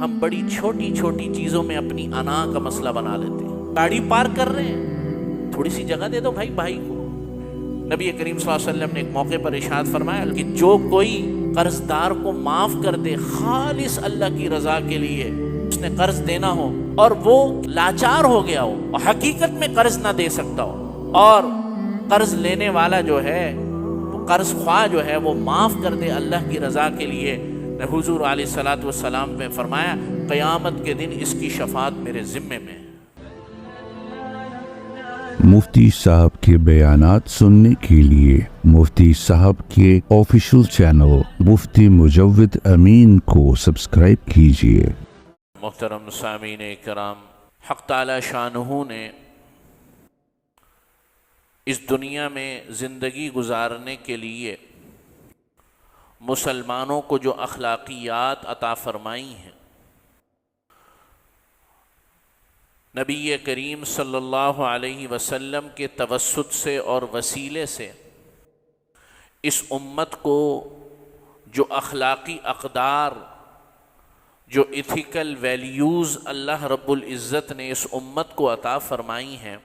ہم بڑی چھوٹی چھوٹی چیزوں میں اپنی انا کا مسئلہ بنا لیتے ہیں. گاڑی پارک کر رہے ہیں, تھوڑی سی جگہ دے دو بھائی کو. نبی کریم صلی اللہ علیہ وسلم نے ایک موقع پر ارشاد فرمایا کہ جو کوئی قرض دار کو معاف کر دے خالص اللہ کی رضا کے لیے, اس نے قرض دینا ہو اور وہ لاچار ہو گیا ہو اور حقیقت میں قرض نہ دے سکتا ہو, اور قرض لینے والا جو ہے وہ قرض خواہ جو ہے وہ معاف کر دے اللہ کی رضا کے لیے, حضور علیہ الصلوۃ والسلام نے فرمایا قیامت کے دن اس کی شفاعت میرے ذمے میں ہے. مفتی صاحب کے بیانات سننے کے لیے مفتی صاحب کے آفیشیل چینل مفتی مجود امین کو سبسکرائب کیجیے. محترم سامعین کرام, حق تعالی شانہ نے اس دنیا میں زندگی گزارنے کے لیے مسلمانوں کو جو اخلاقیات عطا فرمائی ہیں, نبی کریم صلی اللہ علیہ وسلم کے توسط سے اور وسیلے سے اس امت کو جو اخلاقی اقدار, جو ایتھیکل ویلیوز اللہ رب العزت نے اس امت کو عطا فرمائی ہیں,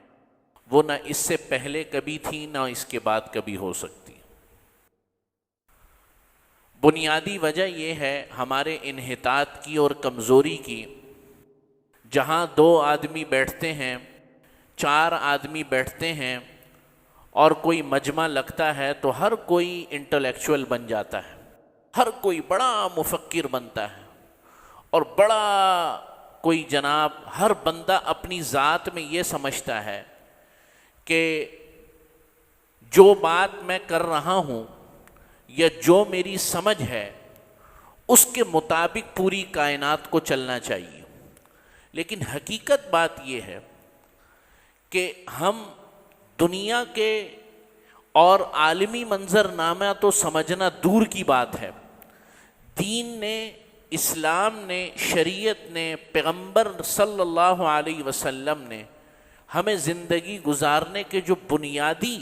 وہ نہ اس سے پہلے کبھی تھی نہ اس کے بعد کبھی ہو سکتی. بنیادی وجہ یہ ہے ہمارے انحطاط کی اور کمزوری کی. جہاں 2 آدمی بیٹھتے ہیں, 4 آدمی بیٹھتے ہیں اور کوئی مجمع لگتا ہے تو ہر کوئی انٹلیکچوئل بن جاتا ہے, ہر کوئی بڑا مفکر بنتا ہے, اور بڑا کوئی جناب ہر بندہ اپنی ذات میں یہ سمجھتا ہے کہ جو بات میں کر رہا ہوں یا جو میری سمجھ ہے اس کے مطابق پوری کائنات کو چلنا چاہیے. لیکن حقیقت بات یہ ہے کہ ہم دنیا کے اور عالمی منظرنامہ تو سمجھنا دور کی بات ہے, دین نے, اسلام نے, شریعت نے, پیغمبر صلی اللہ علیہ وسلم نے ہمیں زندگی گزارنے کے جو بنیادی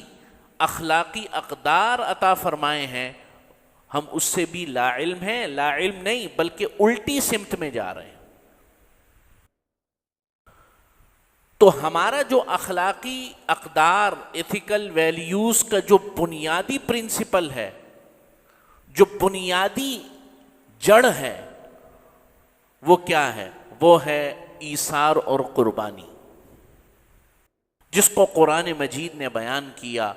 اخلاقی اقدار عطا فرمائے ہیں, ہم اس سے بھی لا علم ہیں, لا علم نہیں بلکہ الٹی سمت میں جا رہے ہیں. تو ہمارا جو اخلاقی اقدار, ایتھیکل ویلیوز کا جو بنیادی پرنسپل ہے, جو بنیادی جڑ ہے, وہ کیا ہے؟ وہ ہے ایثار اور قربانی, جس کو قرآن مجید نے بیان کیا,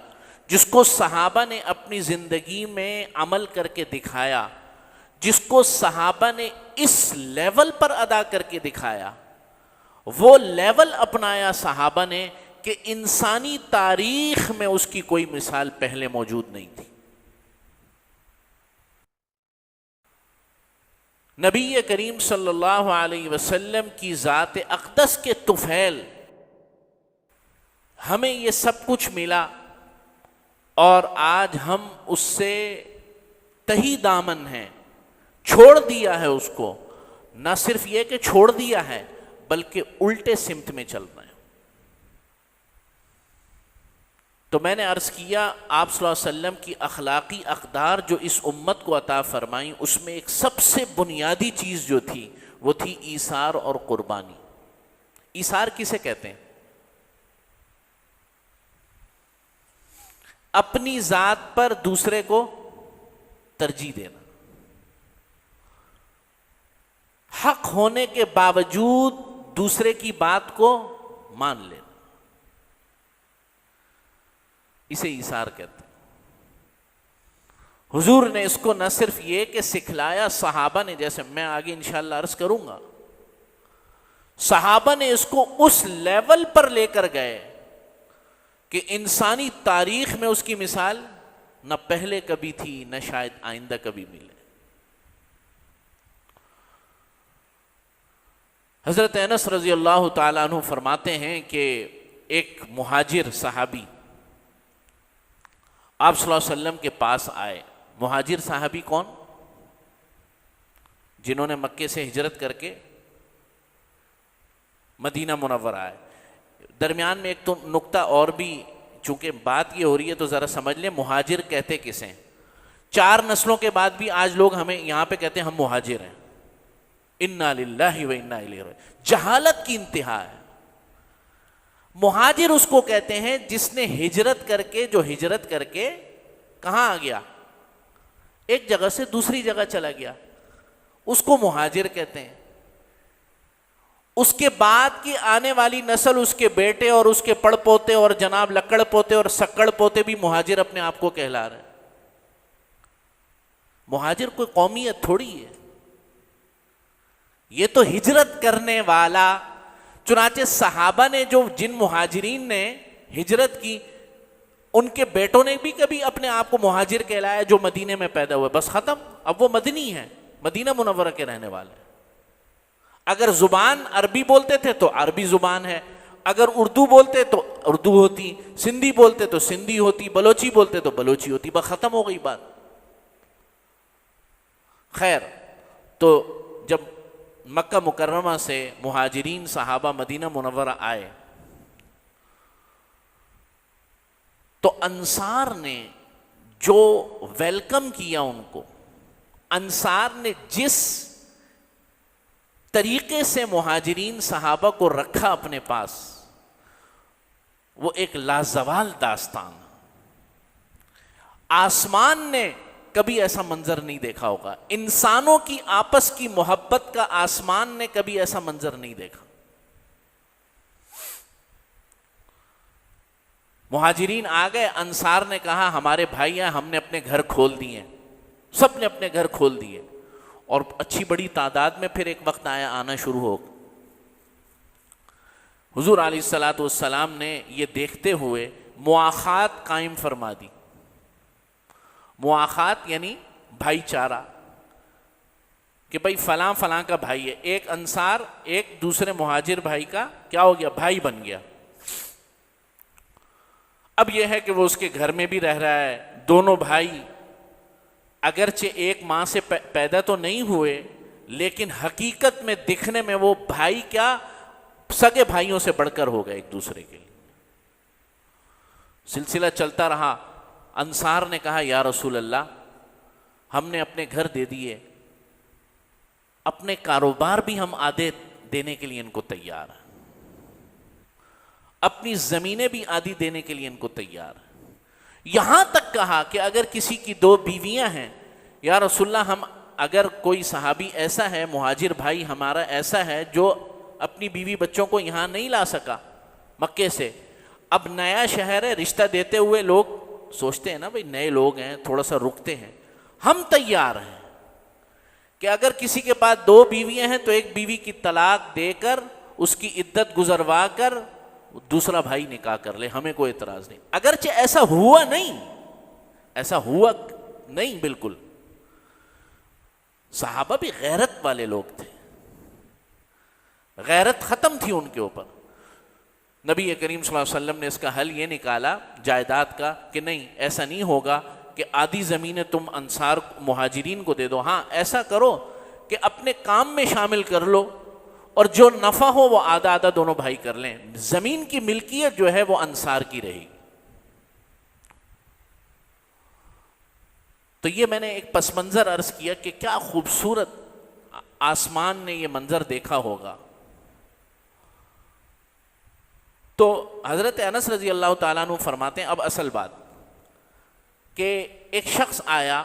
جس کو صحابہ نے اپنی زندگی میں عمل کر کے دکھایا, جس کو صحابہ نے اس لیول پر ادا کر کے دکھایا. وہ لیول اپنایا صحابہ نے کہ انسانی تاریخ میں اس کی کوئی مثال پہلے موجود نہیں تھی. نبی کریم صلی اللہ علیہ وسلم کی ذات اقدس کے طفیل ہمیں یہ سب کچھ ملا, اور آج ہم اس سے تہی دامن ہیں, چھوڑ دیا ہے اس کو. نہ صرف یہ کہ چھوڑ دیا ہے بلکہ الٹے سمت میں چل رہے ہیں. تو میں نے عرض کیا آپ صلی اللہ علیہ وسلم کی اخلاقی اقدار جو اس امت کو عطا فرمائیں, اس میں ایک سب سے بنیادی چیز جو تھی وہ تھی ایثار اور قربانی. ایثار کسے کہتے ہیں؟ اپنی ذات پر دوسرے کو ترجیح دینا, حق ہونے کے باوجود دوسرے کی بات کو مان لینا, اسے ایثار کہتے ہیں. حضور نے اس کو نہ صرف یہ کہ سکھلایا صحابہ نے, جیسے میں آگے انشاءاللہ عرض کروں گا, صحابہ نے اس کو اس لیول پر لے کر گئے کہ انسانی تاریخ میں اس کی مثال نہ پہلے کبھی تھی نہ شاید آئندہ کبھی ملے. حضرت انس رضی اللہ تعالیٰ عنہ فرماتے ہیں کہ ایک مہاجر صحابی آپ صلی اللہ علیہ وسلم کے پاس آئے. مہاجر صحابی کون؟ جنہوں نے مکے سے ہجرت کر کے مدینہ منورہ آئے. درمیان میں ایک تو نقطہ اور بھی, چونکہ بات یہ ہو رہی ہے تو ذرا سمجھ لیں مہاجر کہتے کسے ہیں. 4 نسلوں کے بعد بھی آج لوگ ہمیں یہاں پہ کہتے ہیں ہم مہاجر ہیں. انا للہ و انا الیہ راجعون. جہالت کی انتہا ہے. مہاجر اس کو کہتے ہیں جس نے ہجرت کر کے کہاں آ گیا؟ ایک جگہ سے دوسری جگہ چلا گیا, اس کو مہاجر کہتے ہیں. اس کے بعد کی آنے والی نسل, اس کے بیٹے اور اس کے پڑ پوتے اور جناب لکڑ پوتے اور سکڑ پوتے بھی مہاجر اپنے آپ کو کہلا رہے ہیں. مہاجر کوئی قومیت تھوڑی ہے, یہ تو ہجرت کرنے والا. چنانچہ صحابہ نے جن مہاجرین نے ہجرت کی, ان کے بیٹوں نے بھی کبھی اپنے آپ کو مہاجر کہلایا جو مدینے میں پیدا ہوئے, بس ختم. اب وہ مدنی ہیں, مدینہ منورہ کے رہنے والے. اگر زبان عربی بولتے تھے تو عربی زبان ہے, اگر اردو بولتے تو اردو ہوتی, سندھی بولتے تو سندھی ہوتی, بلوچی بولتے تو بلوچی ہوتی, بس ختم ہو گئی بات. خیر, تو جب مکہ مکرمہ سے مہاجرین صحابہ مدینہ منورہ آئے تو انصار نے جو ویلکم کیا ان کو, انصار نے جس طریقے سے مہاجرین صحابہ کو رکھا اپنے پاس, وہ ایک لازوال داستان. آسمان نے کبھی ایسا منظر نہیں دیکھا ہوگا, انسانوں کی آپس کی محبت کا آسمان نے کبھی ایسا منظر نہیں دیکھا. مہاجرین آ گئے, انصار نے کہا ہمارے بھائی ہیں, ہم نے اپنے گھر کھول دیے, سب نے اپنے گھر کھول دیے, اور اچھی بڑی تعداد میں پھر ایک وقت آنا شروع ہو. حضور علیہ الصلوۃ والسلام نے یہ دیکھتے ہوئے مواخات قائم فرما دی. مواخات یعنی بھائی چارہ, کہ بھائی فلاں فلاں کا بھائی ہے. ایک انصار ایک دوسرے مہاجر بھائی کا کیا ہو گیا؟ بھائی بن گیا. اب یہ ہے کہ وہ اس کے گھر میں بھی رہ رہا ہے. دونوں بھائی اگرچہ ایک ماں سے پیدا تو نہیں ہوئے, لیکن حقیقت میں دکھنے میں وہ بھائی کیا سگے بھائیوں سے بڑھ کر ہو گئے ایک دوسرے کے لیے. سلسلہ چلتا رہا. انصار نے کہا یا رسول اللہ, ہم نے اپنے گھر دے دیے, اپنے کاروبار بھی ہم آدھے دینے کے لیے ان کو تیار ہیں, اپنی زمینیں بھی آدھی دینے کے لیے ان کو تیار ہیں. یہاں تک کہا کہ اگر کسی کی 2 بیویاں ہیں, یا رسول اللہ ہم اگر کوئی صحابی ایسا ہے, مہاجر بھائی ہمارا ایسا ہے جو اپنی بیوی بچوں کو یہاں نہیں لا سکا مکے سے, اب نیا شہر ہے, رشتہ دیتے ہوئے لوگ سوچتے ہیں نا بھائی نئے لوگ ہیں, تھوڑا سا رکتے ہیں, ہم تیار ہیں کہ اگر کسی کے پاس 2 بیویاں ہیں تو ایک بیوی کی طلاق دے کر اس کی عدت گزروا کر دوسرا بھائی نکاح کر لے, ہمیں کوئی اعتراض نہیں. اگرچہ ایسا ہوا نہیں بالکل. صحابہ بھی غیرت والے لوگ تھے, غیرت ختم تھی ان کے اوپر. نبی کریم صلی اللہ علیہ وسلم نے اس کا حل یہ نکالا جائیداد کا کہ نہیں, ایسا نہیں ہوگا کہ آدھی زمینیں تم انصار مہاجرین کو دے دو. ہاں ایسا کرو کہ اپنے کام میں شامل کر لو, اور جو نفع ہو وہ آدھا آدھا دونوں بھائی کر لیں. زمین کی ملکیت جو ہے وہ انصار کی رہی. تو یہ میں نے ایک پس منظر عرض کیا کہ کیا خوبصورت آسمان نے یہ منظر دیکھا ہوگا. تو حضرت انس رضی اللہ تعالیٰ عنہ فرماتے ہیں, اب اصل بات کہ ایک شخص آیا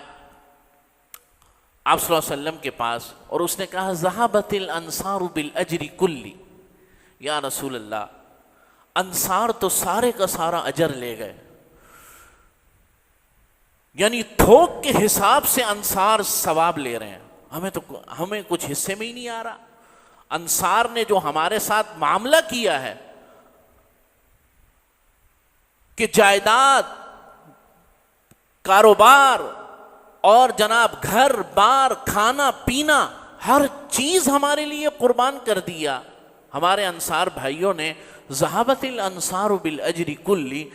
آپ صلی اللہ علیہ وسلم کے پاس اور اس نے کہا ذہبت الانصار بالاجر کلی, یا رسول اللہ انصار تو سارے کا سارا اجر لے گئے, یعنی تھوک کے حساب سے انصار ثواب لے رہے ہیں, ہمیں کچھ حصے میں ہی نہیں آ رہا. انصار نے جو ہمارے ساتھ معاملہ کیا ہے کہ جائیداد, کاروبار اور جناب گھر بار, کھانا پینا, ہر چیز ہمارے لیے قربان کر دیا. ہمارے انصار بھائیوں نے ذہبت الانصار بالاجر کلی,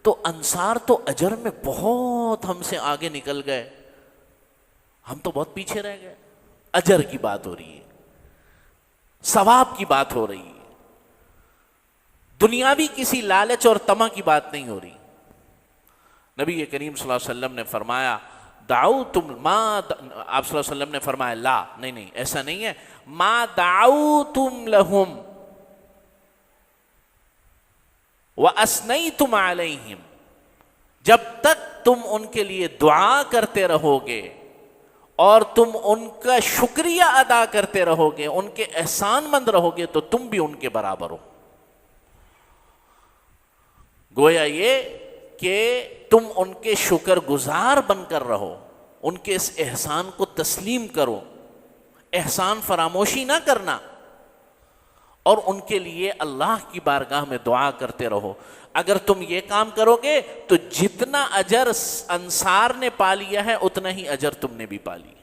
تو انصار تو اجر میں بہت ہم سے آگے نکل گئے, ہم تو بہت پیچھے رہ گئے. اجر کی بات ہو رہی ہے, ثواب کی بات ہو رہی ہے, دنیاوی کسی لالچ اور طمع کی بات نہیں ہو رہی. نبی کریم صلی اللہ علیہ وسلم نے فرمایا دعوتم ما آپ صلی اللہ علیہ وسلم نے فرمایا لا، نہیں ایسا نہیں ہے، ما دعوتم لہم وَأَثْنَيْتُمْ عَلَيْهِمْ، جب تک تم ان کے لیے دعا کرتے رہو گے اور تم ان کا شکریہ ادا کرتے رہو گے، ان کے احسان مند رہو گے، تو تم بھی ان کے برابر ہو۔ گویا یہ کہ تم ان کے شکر گزار بن کر رہو، ان کے اس احسان کو تسلیم کرو، احسان فراموشی نہ کرنا، اور ان کے لیے اللہ کی بارگاہ میں دعا کرتے رہو۔ اگر تم یہ کام کرو گے تو جتنا اجر انصار نے پا لیا ہے اتنا ہی اجر تم نے بھی پا لیا۔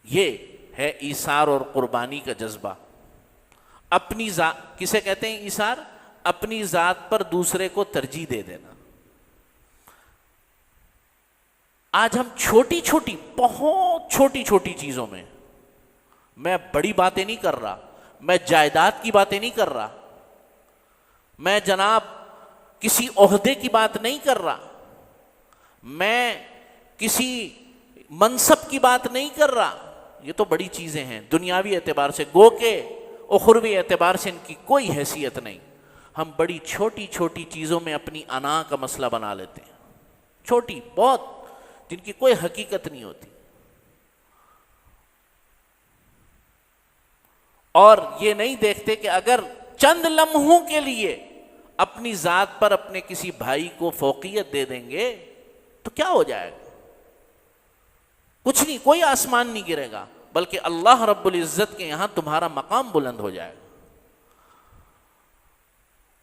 یہ ہے ایثار اور قربانی کا جذبہ۔ اپنی ذات کسے کہتے ہیں ایثار؟ اپنی ذات پر دوسرے کو ترجیح دے دینا۔ آج ہم چھوٹی چھوٹی، بہت چھوٹی چھوٹی چیزوں میں، میں بڑی باتیں نہیں کر رہا، میں جائیداد کی باتیں نہیں کر رہا، میں جناب کسی عہدے کی بات نہیں کر رہا، میں کسی منصب کی بات نہیں کر رہا، یہ تو بڑی چیزیں ہیں دنیاوی اعتبار سے، گو کہ اخروی اعتبار سے ان کی کوئی حیثیت نہیں۔ ہم بڑی چھوٹی چھوٹی چیزوں میں اپنی انا کا مسئلہ بنا لیتے ہیں، چھوٹی بہت، جن کی کوئی حقیقت نہیں ہوتی، اور یہ نہیں دیکھتے کہ اگر چند لمحوں کے لیے اپنی ذات پر اپنے کسی بھائی کو فوقیت دے دیں گے تو کیا ہو جائے گا؟ کچھ نہیں، کوئی آسمان نہیں گرے گا، بلکہ اللہ رب العزت کے یہاں تمہارا مقام بلند ہو جائے گا۔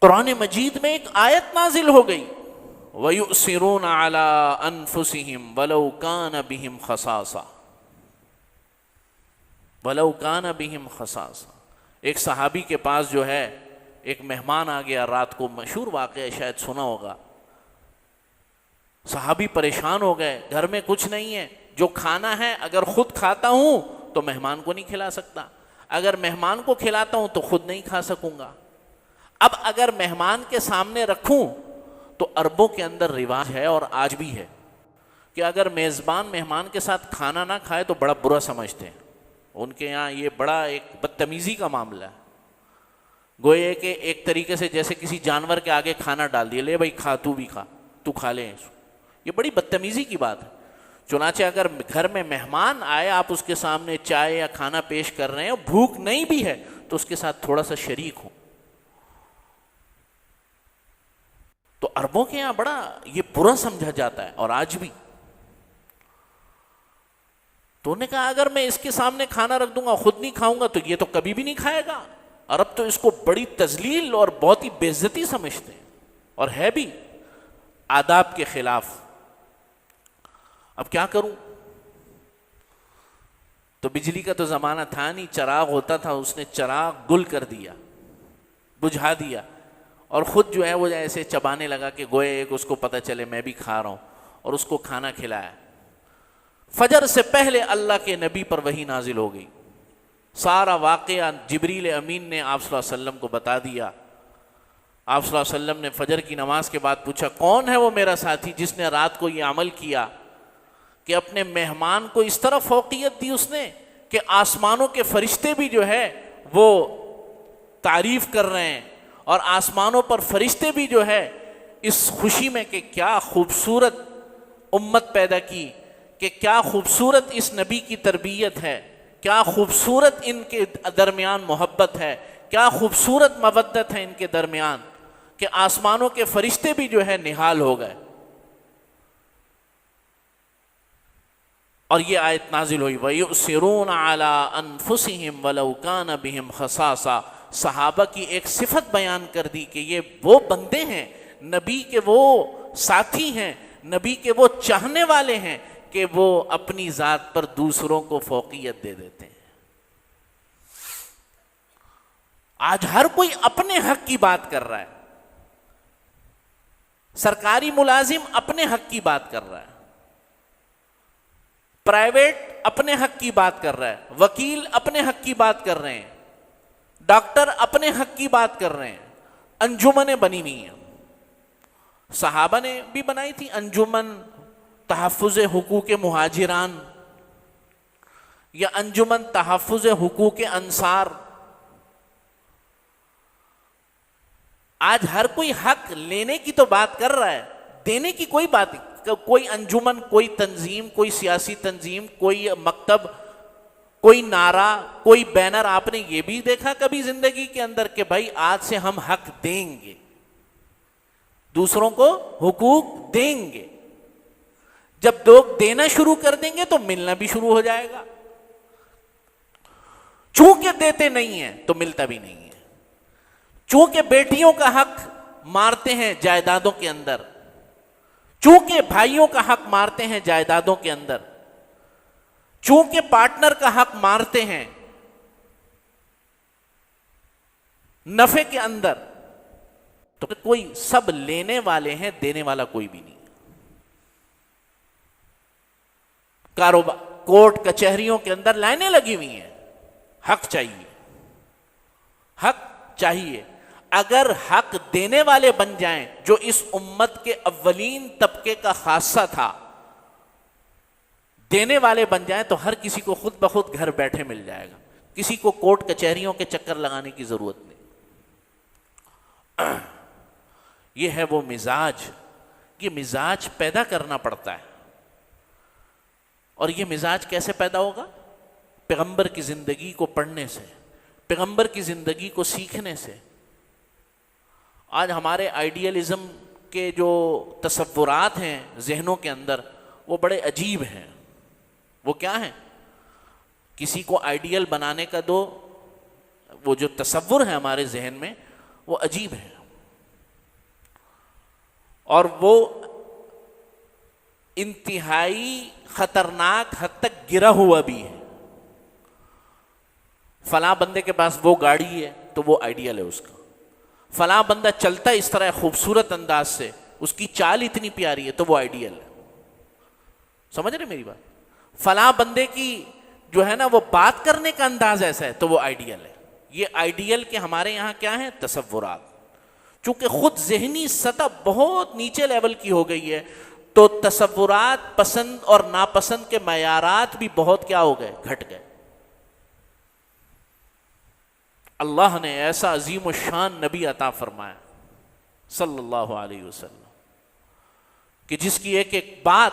قرآن مجید میں ایک آیت نازل ہو گئی، وَيُؤْثِرُونَ عَلَىٰ أَنفُسِهِمْ وَلَوْ كَانَ بِهِمْ خَصَاصَةٌ، وَلَوْ كَانَ بِهِمْ خَصَاصَةٌ۔ ایک صحابی کے پاس جو ہے ایک مہمان آ گیا رات کو، مشہور واقعہ شاید سنا ہوگا۔ صحابی پریشان ہو گئے، گھر میں کچھ نہیں ہے، جو کھانا ہے اگر خود کھاتا ہوں تو مہمان کو نہیں کھلا سکتا، اگر مہمان کو کھلاتا ہوں تو خود نہیں کھا سکوں گا۔ اب اگر مہمان کے سامنے رکھوں تو عربوں کے اندر رواج ہے اور آج بھی ہے کہ اگر میزبان مہمان کے ساتھ کھانا نہ کھائے تو بڑا برا سمجھتے ہیں، ان کے یہاں یہ بڑا ایک بدتمیزی کا معاملہ ہے، گویا کہ ایک طریقے سے جیسے کسی جانور کے آگے کھانا ڈال دیا، لے بھائی کھا، تو بھی کھا، تو کھا لے، یہ بڑی بدتمیزی کی بات ہے۔ چنانچہ اگر گھر میں مہمان آئے، آپ اس کے سامنے چائے یا کھانا پیش کر رہے ہیں، بھوک نہیں بھی ہے تو اس کے ساتھ تھوڑا سا شریک ہو۔ تو عربوں کے یہاں بڑا یہ برا سمجھا جاتا ہے، اور آج بھی۔ تو انہوں نے کہا اگر میں اس کے سامنے کھانا رکھ دوں گا، خود نہیں کھاؤں گا، تو یہ تو کبھی بھی نہیں کھائے گا۔ عرب تو اس کو بڑی تذلیل اور بہت ہی بے عزتی سمجھتے ہیں، اور ہے بھی آداب کے خلاف۔ اب کیا کروں؟ تو بجلی کا تو زمانہ تھا نہیں، چراغ ہوتا تھا، اس نے چراغ گل کر دیا، بجھا دیا، اور خود جو ہے وہ ایسے چبانے لگا کہ گوئے ایک اس کو پتہ چلے میں بھی کھا رہا ہوں، اور اس کو کھانا کھلایا۔ فجر سے پہلے اللہ کے نبی پر وحی نازل ہو گئی، سارا واقعہ جبریل امین نے آپ صلی اللہ علیہ وسلم کو بتا دیا۔ آپ صلی اللہ علیہ وسلم نے فجر کی نماز کے بعد پوچھا کون ہے وہ میرا ساتھی جس نے رات کو یہ عمل کیا کہ اپنے مہمان کو اس طرح فوقیت دی اس نے کہ آسمانوں کے فرشتے بھی جو ہے وہ تعریف کر رہے ہیں، اور آسمانوں پر فرشتے بھی جو ہے اس خوشی میں کہ کیا خوبصورت امت پیدا کی، کہ کیا خوبصورت اس نبی کی تربیت ہے، کیا خوبصورت ان کے درمیان محبت ہے، کیا خوبصورت مودت ہے ان کے درمیان، کہ آسمانوں کے فرشتے بھی جو ہے نہال ہو گئے۔ اور یہ آیت نازل ہوئی وَيُؤْثِرُونَ عَلَىٰ أَنفُسِهِمْ وَلَوْ كَانَ بِهِمْ خَصَاصَةٌ۔ صحابہ کی ایک صفت بیان کر دی کہ یہ وہ بندے ہیں، نبی کے وہ ساتھی ہیں، نبی کے وہ چاہنے والے ہیں کہ وہ اپنی ذات پر دوسروں کو فوقیت دے دیتے ہیں۔ آج ہر کوئی اپنے حق کی بات کر رہا ہے، سرکاری ملازم اپنے حق کی بات کر رہا ہے، پرائیویٹ اپنے حق کی بات کر رہا ہے، وکیل اپنے حق کی بات کر رہے ہیں، ڈاکٹر اپنے حق کی بات کر رہے ہیں، انجمنیں بنی ہوئی ہیں۔ صحابہ نے بھی بنائی تھی انجمن تحفظ حقوق مہاجران یا انجمن تحفظ حقوق انصار. آج ہر کوئی حق لینے کی تو بات کر رہا ہے, دینے کی کوئی بات نہیں. کوئی انجمن, کوئی تنظیم, کوئی سیاسی تنظیم, کوئی مکتب, کوئی نعرہ, کوئی بینر آپ نے یہ بھی دیکھا کبھی زندگی کے اندر کہ بھائی آج سے ہم حق دیں گے, دوسروں کو حقوق دیں گے. جب لوگ دینا شروع کر دیں گے تو ملنا بھی شروع ہو جائے گا. چونکہ دیتے نہیں ہیں تو ملتا بھی نہیں ہے. چونکہ بیٹیوں کا حق مارتے ہیں جائیدادوں کے اندر, چونکہ بھائیوں کا حق مارتے ہیں جائیدادوں کے اندر, چونکہ پارٹنر کا حق مارتے ہیں نفع کے اندر, تو کوئی سب لینے والے ہیں, دینے والا کوئی بھی نہیں. کاروبار, کورٹ کچہریوں کے اندر لائنیں لگی ہوئی ہیں, حق چاہیے, حق چاہیے. اگر حق دینے والے بن جائیں جو اس امت کے اولین طبقے کا خاصہ تھا, دینے والے بن جائیں تو ہر کسی کو خود بخود گھر بیٹھے مل جائے گا, کسی کو کورٹ کچہریوں کے چکر لگانے کی ضرورت نہیں. یہ ہے وہ مزاج, یہ مزاج پیدا کرنا پڑتا ہے. اور یہ مزاج کیسے پیدا ہوگا؟ پیغمبر کی زندگی کو پڑھنے سے, پیغمبر کی زندگی کو سیکھنے سے. آج ہمارے آئیڈیلزم کے جو تصورات ہیں ذہنوں کے اندر وہ بڑے عجیب ہیں. وہ کیا ہیں؟ کسی کو آئیڈیل بنانے کا وہ جو تصور ہے ہمارے ذہن میں وہ عجیب ہے, اور وہ انتہائی خطرناک حد تک گرا ہوا بھی ہے. فلاں بندے کے پاس وہ گاڑی ہے تو وہ آئیڈیل ہے اس کا, فلاں بندہ چلتا ہے اس طرح خوبصورت انداز سے, اس کی چال اتنی پیاری ہے تو وہ آئیڈیل ہے. سمجھ رہے میری بات؟ فلاں بندے کی جو ہے نا وہ بات کرنے کا انداز ایسا ہے تو وہ آئیڈیل ہے. یہ آئیڈیل کے ہمارے یہاں کیا ہیں؟ تصورات. چونکہ خود ذہنی سطح بہت نیچے لیول کی ہو گئی ہے تو تصورات, پسند اور ناپسند کے معیارات بھی بہت کیا ہو گئے؟ گھٹ گئے. اللہ نے ایسا عظیم الشان نبی عطا فرمایا صلی اللہ علیہ وسلم کہ جس کی ایک ایک بات,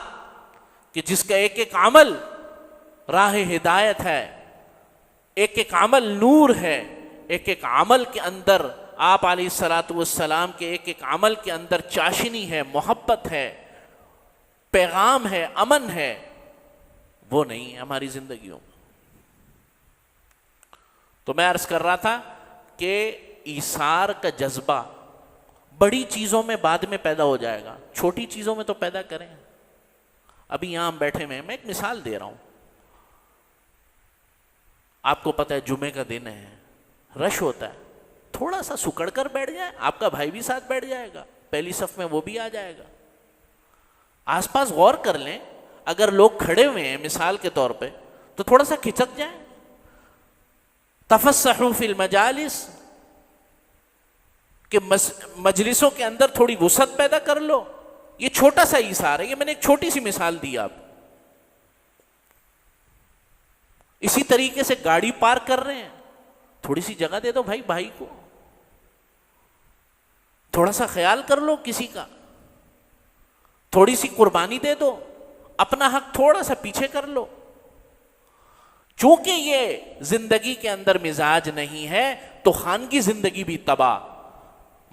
کہ جس کا ایک ایک عمل راہ ہدایت ہے, ایک ایک عمل نور ہے, ایک ایک عمل کے اندر آپ علیہ الصلاۃ والسلام کے ایک ایک عمل کے اندر چاشنی ہے, محبت ہے, پیغام ہے, امن ہے. وہ نہیں ہے ہماری زندگیوں میں. تو میں عرض کر رہا تھا کہ ایثار کا جذبہ بڑی چیزوں میں بعد میں پیدا ہو جائے گا, چھوٹی چیزوں میں تو پیدا کریں. ابھی یہاں ہم بیٹھے میں ایک مثال دے رہا ہوں. آپ کو پتہ ہے جمعے کا دن ہے, رش ہوتا ہے, تھوڑا سا سکڑ کر بیٹھ جائے, آپ کا بھائی بھی ساتھ بیٹھ جائے گا, پہلی صف میں وہ بھی آ جائے گا. آس پاس غور کر لیں, اگر لوگ کھڑے ہوئے ہیں مثال کے طور پہ تو تھوڑا سا کھچک جائیں. تفسحوا فی المجالس, کہ مجلسوں کے اندر تھوڑی وسعت پیدا کر لو. یہ چھوٹا سا ایثار ہے, یہ میں نے ایک چھوٹی سی مثال دی آپ. اسی طریقے سے گاڑی پارک کر رہے ہیں, تھوڑی سی جگہ دے دو بھائی کو, تھوڑا سا خیال کر لو کسی کا, تھوڑی سی قربانی دے دو, اپنا حق تھوڑا سا پیچھے کر لو. چونکہ یہ زندگی کے اندر مزاج نہیں ہے تو خانگی زندگی بھی تباہ,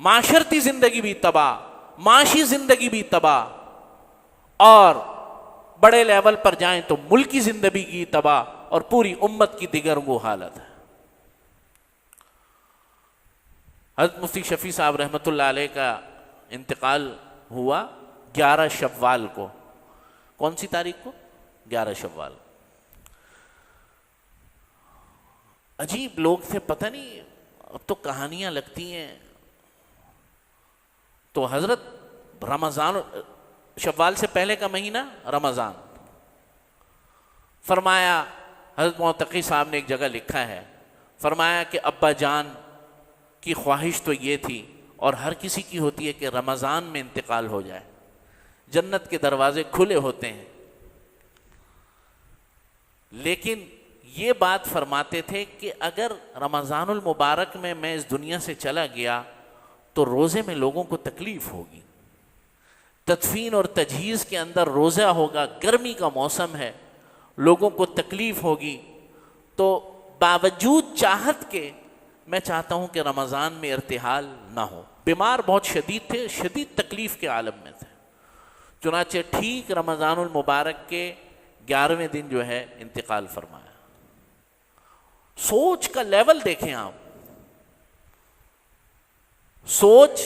معاشرتی زندگی بھی تباہ, معاشی زندگی بھی تباہ, اور بڑے لیول پر جائیں تو ملکی زندگی کی تباہ, اور پوری امت کی دیگرگو حالت ہے. حضرت مفتی شفیع صاحب رحمۃ اللہ علیہ کا انتقال ہوا 11 شوال کو. کون سی تاریخ کو؟ 11 شوال. عجیب لوگ تھے, پتہ نہیں اب تو کہانیاں لگتی ہیں. تو حضرت رمضان, شوال سے پہلے کا مہینہ رمضان, فرمایا, حضرت معتقی صاحب نے ایک جگہ لکھا ہے, فرمایا کہ ابا جان کی خواہش تو یہ تھی, اور ہر کسی کی ہوتی ہے کہ رمضان میں انتقال ہو جائے, جنت کے دروازے کھلے ہوتے ہیں. لیکن یہ بات فرماتے تھے کہ اگر رمضان المبارک میں اس دنیا سے چلا گیا تو روزے میں لوگوں کو تکلیف ہوگی. تدفین اور تجہیز کے اندر روزہ ہوگا، گرمی کا موسم ہے، لوگوں کو تکلیف ہوگی. تو باوجود چاہت کے میں چاہتا ہوں کہ رمضان میں ارتحال نہ ہو. بیمار بہت شدید تھے، شدید تکلیف کے عالم میں تھے، چنانچہ ٹھیک رمضان المبارک کے 11ویں دن جو ہے انتقال فرمایا. سوچ کا لیول دیکھیں آپ، سوچ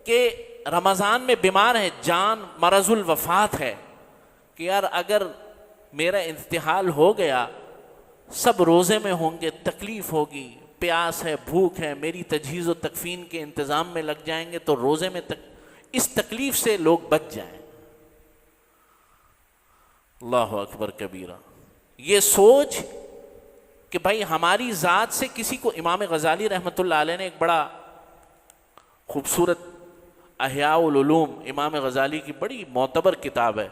کہ رمضان میں بیمار ہے، جان مرض الوفات ہے، کہ یار اگر میرا انتقال ہو گیا سب روزے میں ہوں گے، تکلیف ہوگی، پیاس ہے، بھوک ہے، میری تجہیز و تکفین کے انتظام میں لگ جائیں گے تو روزے میں اس تکلیف سے لوگ بچ جائیں. اللہ اکبر کبیرہ. یہ سوچ کہ بھائی ہماری ذات سے کسی کو، امام غزالی رحمۃ اللہ علیہ نے ایک بڑا خوبصورت احیاء العلوم، امام غزالی کی بڑی معتبر کتاب ہے.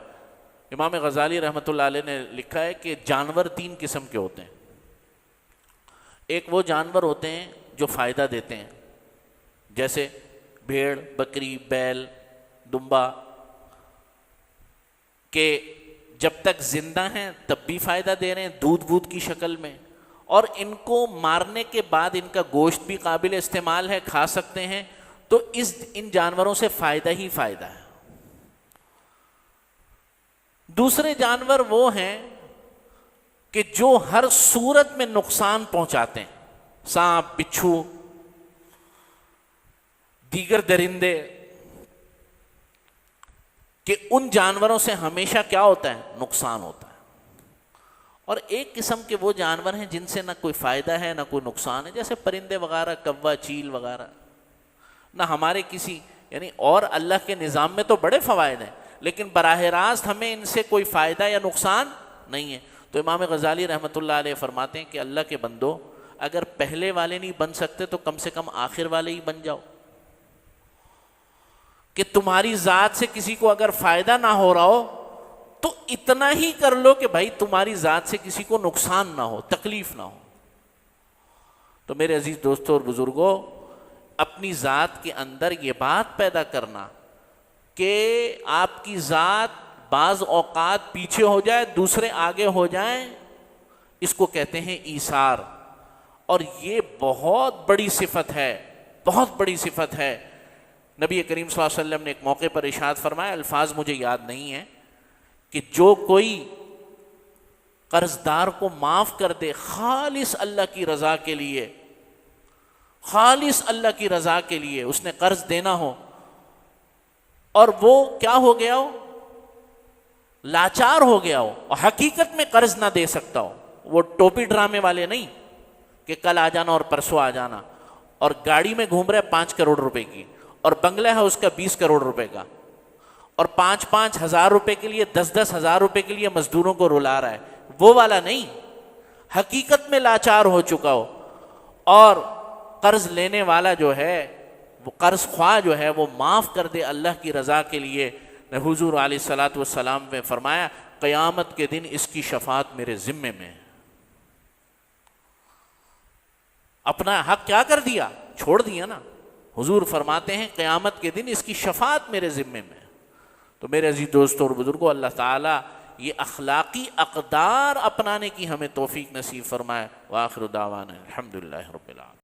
امام غزالی رحمۃ اللہ علیہ نے لکھا ہے کہ جانور 3 قسم کے ہوتے ہیں. ایک وہ جانور ہوتے ہیں جو فائدہ دیتے ہیں، جیسے بھیڑ، بکری، بیل، دمبا، کہ جب تک زندہ ہیں تب بھی فائدہ دے رہے ہیں دودھ کی شکل میں، اور ان کو مارنے کے بعد ان کا گوشت بھی قابل استعمال ہے، کھا سکتے ہیں. تو ان جانوروں سے فائدہ ہی فائدہ ہے. دوسرے جانور وہ ہیں کہ جو ہر صورت میں نقصان پہنچاتے ہیں، سانپ، بچھو، دیگر درندے، کہ ان جانوروں سے ہمیشہ کیا ہوتا ہے؟ نقصان ہوتا ہے. اور ایک قسم کے وہ جانور ہیں جن سے نہ کوئی فائدہ ہے نہ کوئی نقصان ہے، جیسے پرندے وغیرہ، کوا، چیل وغیرہ. نہ ہمارے کسی، یعنی اور اللہ کے نظام میں تو بڑے فوائد ہیں لیکن براہ راست ہمیں ان سے کوئی فائدہ یا نقصان نہیں ہے. تو امام غزالی رحمۃ اللہ علیہ فرماتے ہیں کہ اللہ کے بندو، اگر پہلے والے نہیں بن سکتے تو کم سے کم آخر والے ہی بن جاؤ. کہ تمہاری ذات سے کسی کو اگر فائدہ نہ ہو رہا ہو تو اتنا ہی کر لو کہ بھائی تمہاری ذات سے کسی کو نقصان نہ ہو، تکلیف نہ ہو. تو میرے عزیز دوستوں اور بزرگوں، اپنی ذات کے اندر یہ بات پیدا کرنا کہ آپ کی ذات بعض اوقات پیچھے ہو جائے، دوسرے آگے ہو جائیں، اس کو کہتے ہیں ایثار. اور یہ بہت بڑی صفت ہے، بہت بڑی صفت ہے. نبی کریم صلی اللہ علیہ وسلم نے ایک موقع پر ارشاد فرمایا، الفاظ مجھے یاد نہیں ہیں، کہ جو کوئی قرض دار کو معاف کر دے خالص اللہ کی رضا کے لیے، خالص اللہ کی رضا کے لیے اس نے قرض دینا ہو، اور وہ کیا ہو گیا ہو؟ لاچار ہو گیا ہو، اور حقیقت میں قرض نہ دے سکتا ہو. وہ ٹوپی ڈرامے والے نہیں کہ کل آ جانا اور پرسوں آ جانا، اور گاڑی میں گھوم رہے 5 کروڑ روپے کی، اور بنگلہ ہے اس کا 20 کروڑ روپے کا، اور 5-5 ہزار روپے کے لیے، 10-10 ہزار روپے کے لیے مزدوروں کو رلا رہا ہے. وہ والا نہیں، حقیقت میں لاچار ہو چکا ہو. اور قرض لینے والا جو ہے، وہ قرض خواہ جو ہے، وہ معاف کر دے اللہ کی رضا کے لیے. حضور علیہ الصلوۃ والسلام نے فرمایا، قیامت کے دن اس کی شفاعت میرے ذمے میں ہے. اپنا حق کیا کر دیا؟ چھوڑ دیا نا. حضور فرماتے ہیں قیامت کے دن اس کی شفاعت میرے ذمے میں. تو میرے عزیز دوستوں اور بزرگوں، اللہ تعالیٰ یہ اخلاقی اقدار اپنانے کی ہمیں توفیق نصیب فرمائے. وآخر دعوانا الحمدللہ رب العالمین.